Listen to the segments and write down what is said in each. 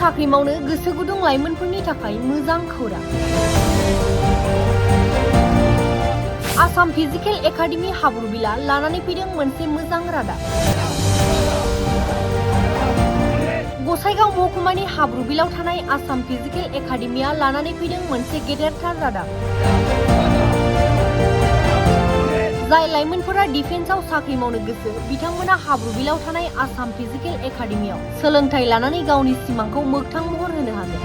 साख्रि मावनो गोसो गुदुं लाइमोनफोरनि थाखाय मोजां खौरां। आसाम फिजिकेल एकाडेमि हाब्रुबिला लानानै फैदों मोनसे मोजां रादाब। गसाइगाव महकुमानि हाब्रुबिलाव थानाय आसाम फिजिकेल एकाडेमिया लानानै फैदों मोनसे गेदेरथार रादाब। जाय लाइमोनफोरा डिफेन्सआव साख्रि मावनो गोसो बिथांमोना हाब्रुबिलाव थानाय आसाम फिजिकेल एकाडेमियाव सोलोंथाइ लानानै गावनि सिमांखौ मोगथां महर होनो हागोन।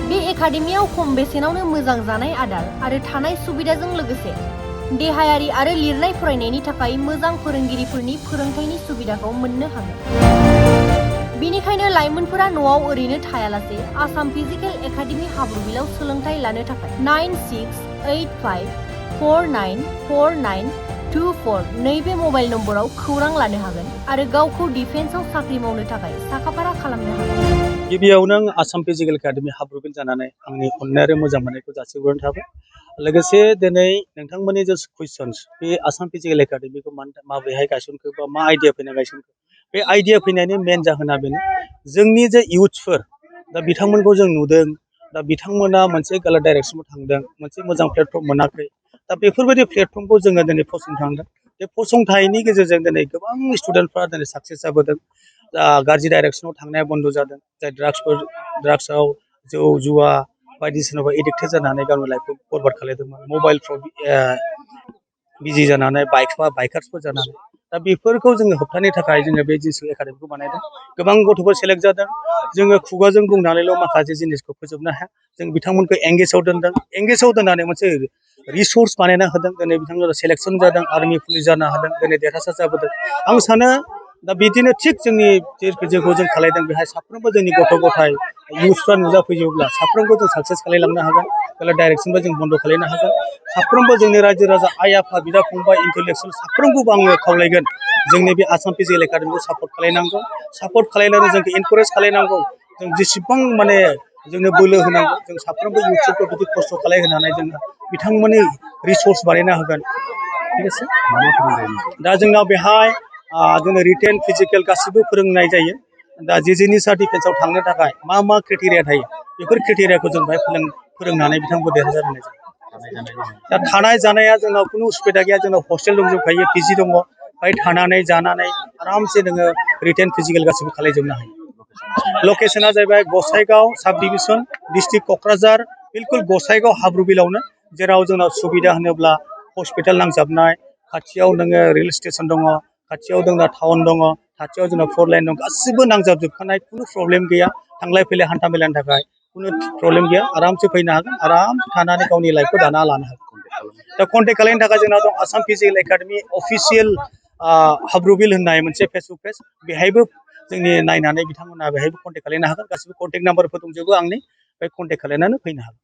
बे एकाडेमियाव खम बेसेनावनो मोजां जानाय आदार आरो थानाय सुबिदाजों लोगोसे देहायारि आरो लिरनाय फरायनायनि थाखाय मोजां फोरोंगिरिफोरनि फोरोंथायनि सुबिदाखौ मोननो हागोन। बेनिखायनो लाइमोनफोरा न'आव ओरैनो थायालासे आसाम फिजिकेल एकाडेमि हाब्रुबिलाव सोलोंथाइ लानो थाखाय 9685494924 नैबे मबाइल नम्बराव खौरां लानो हागोन आरो गावखौ डिफेन्सआव साख्रि मावनो थाखाय साखाफारा खालामनो हागोन। गिबियावनो आं आसाम फिजिकेल एकाडेमि हाब्रुबिल जानानै आंनि अननाय आरो मोजां मोननायखौ जासिहरनाय थाबाय। लोगोसे दिनै नोंथांमोननि जे कुइसन्स बे आसाम फिजिकेल एकाडेमिखौ माबोरैहाय गायसनखो बा मा आइडिया फैना गायसनखो, बे आइडिया फैनायनि मेन जाहोना बेनो जोंनि जे इयुथ्सफोर दा बिथांमोनखौ जों नुदों, दा बिथांमोना मोनसे गालार डाइरेक्सनाव थांदों, मोनसे मोजां प्लेटफर्म मोनाखै। दा बेफोरबायदि प्लेटफर्मखौ जोङो दिनै फसंथांदों। बे फसंथाइनि गेजेरजों दिनै गोबां स्टुडेन्टफ्रा दिनै साक्सेस जाबोदों। गाज्रि डाइरेक्सनाव थांनाया बन्द जादों। जाय ड्राग्सआव जौ जुवा बायदिसिनाबो एडिक्टेड जानानै गावनि लाइफखौ बरबाद खालामदोंमोन। मबाइलफ्राव बिजि जानानै बाइकार्सफोर जानानै दा बेफोरखौ जोङो होबथानो थाखाय जोङो बे जिसु एकाडेमिखौ बानायदों। गोबां गथ'फोर सेलेक्ट जादों। जोङो खुगाजों बुंनानैल' माखासे जिनिसखौ फोजोबनो हाया। जों बिथांमोनखौ एंगेजआव दोनदों। एंगेजआव दोननानै मोनसे रिसर्स बानायना होदों। दिनै बिथांमोना सेलेक्सन जादों, आर्मि पुलिस जानो हादों, दिनै देरहासार जाबोदों। आं सानो दा बिदिनो थिग जोंनि जेखौ जों खालायदों बेहाय साफ्रोमबो जोंनि गथ' गथाय इयुथ्सफ्रा नुजाफैयोब्ला साफ्रोमबो जों साक्सेस खालामलांनो हागोन। बेला डाइरेक्सनबो जों बन्द खालामनो हागोन। साफ्रोमबो जोंनि रायजो राजा आइ आफा बिदा फंबाय इन्टेलेक्सुयेल साफ्रोमखौबो आङो खावलायगोन जोंनि बे आसाम फिजिकेल एकाडेमिखौ सापर्ट खालामनांगौ। सापर्ट खालामनानै जोंखौ इनकारेज खालामनांगौ। जों जेसेबां माने जोंनो बोलो होनांगौ। जों साफ्रोमबो इयुथ्सफोरखौ बिदि खस्थ' खालामहोनानै जोङो बिथांमोननि रिसर्स बानायना होगोन। ठीक আছে। दा जोंनाव बेहाय जोङो रिटेन फिजिकेल गासिबो फोरोंनाय जायो। दा जे जिनिसा डिफेन्सआव थांनो थाखाय मा मा क्राइटेरिया थायो बेफोर क्राइटेरियाखौ जों बेहाय फोरोंनानै बिथांमोनखौ देरहासार होनाय जायो। दा थानाय जानाया जोंनाव खुनु उसुबिदा गैया। जोंनाव हस्टेल दंजोबखायो, पिजि दङ। बेहाय थानानै जानानै आरामसे नोङो रिटेन फिजिकेल गासिबो खालामजोबनो हायो। लकेसना जाहैबाय गसाइगाव साब डिभिजन, डिस्ट्रिक्ट क'क्राझार, बिलकुल गसाइगाव हाब्रुबिलावनो। जेराव जोंनाव सुबिदा होनोब्ला हस्पिटाल नांजाबनाय, खाथियाव नोङो रेल स्टेसन दङ, खाथियाव जोंना टाउन दङ, खाथियाव जोंना 4 लाइन दं। गासिबो नांजाबजोबखानाय, खुनु प्रब्लेम गैया। थांलाय फैलाय हान्था मेलानि थाखाय खुनु प्रब्लेम गैया। आरामसे फैनो हागोन, आराम थानानै गावनि लाइफखौ दाना लानो हागोन। दा कन्टेक्ट खालामनो थाखाय जोंनाव दं आसाम फिजिकेल एकाडेमि अफिसियेल हाब्रुबिल होननाय मोनसे फेसबुक पेज। बेहायबो जोंनि नायनानै बिथांमोना बेहायबो कन्टेक्ट खालामनो हागोन। गासिबो कन्टेक्ट नाम्बारफोर दंजोबो आंनि। बे कन्टेक्ट खालामनानै फैनो हागोन।